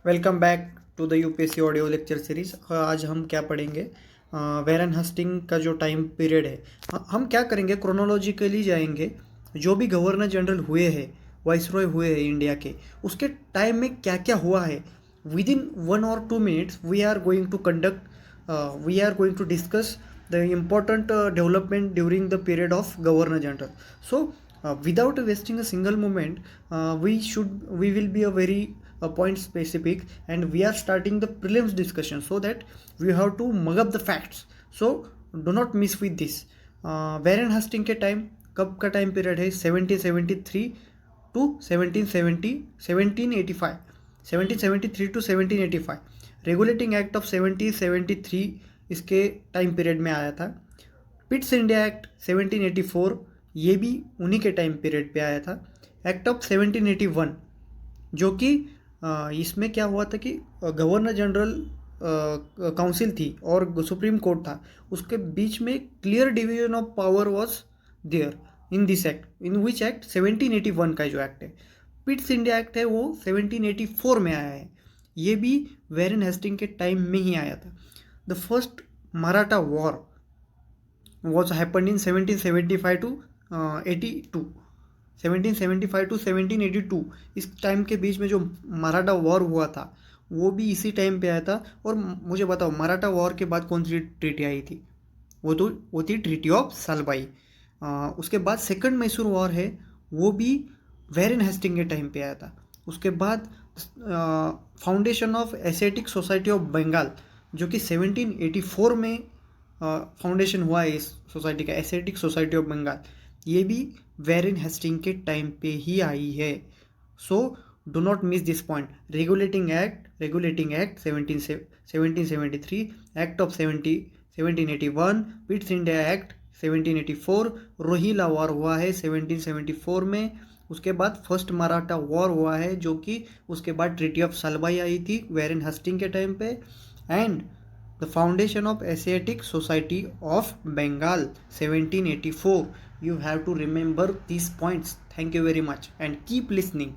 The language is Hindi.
Welcome back to the UPSC audio lecture series. आज हम क्या पढ़ेंगे? वेरन हस्टिंग का जो टाइम पीरियड है, हम क्या करेंगे, क्रोनोलॉजिकली जाएंगे। जो भी गवर्नर जनरल हुए हैं, वाइसरॉय हुए हैं इंडिया के, उसके टाइम में क्या क्या हुआ है। Within 1 or 2 minutes we are going to discuss the important development during the period of governor general. So without wasting a single moment, we will be a very point specific, and we are starting the prelims discussion so that we have to mug up the facts. So do not miss with this. Warren Hasting के टाइम, कब का टाइम पीरियड है? 1773 to 1785, 1773 to 1785। Regulating act of 1773 इसके टाइम पीरियड में आया था। पिट्स इंडिया एक्ट 1784, ये भी उन्हीं के टाइम पीरियड पे आया था। एक्ट ऑफ 1781, जो कि इसमें क्या हुआ था कि गवर्नर जनरल काउंसिल थी और सुप्रीम कोर्ट था, उसके बीच में clear division of power was there in this act, in which act 1781 का जो एक्ट है। पिट्स इंडिया एक्ट है वो 1784 में आया है, ये भी वेरन हेस्टिंग के टाइम में ही आया था। The first Maratha war was happened in 1775 to 82, 1775 to 1782। इस टाइम के बीच में जो मराठा वॉर हुआ था वो भी इसी टाइम पे आया था। और मुझे बताओ, मराठा वॉर के बाद कौन सी ट्रीटी आई थी? वो थी ट्रीटी ऑफ सालबाई। उसके बाद सेकंड मैसूर वॉर है, वो भी वेरन हेस्टिंग के टाइम पे आया था। उसके बाद foundation of Asiatic Society of Bengal, जो कि 1784 में फाउंडेशन हुआ है इस सोसाइटी का, एशियाटिक सोसाइटी ऑफ बंगाल, ये भी वेरन हेस्टिंग के टाइम पे ही आई है। So do not miss this point. Regulating Act 1773, Act of 1781, Pitt's India Act 1784, Rohilla war हुआ है 1774 में। उसके बाद फर्स्ट मराठा वॉर हुआ है, जो कि उसके बाद ट्रीटी ऑफ सालबाई आई थी वेरन हेस्टिंग के टाइम पे। And the foundation of Asiatic Society of Bengal 1784. You have to remember these points. Thank you very much and keep listening.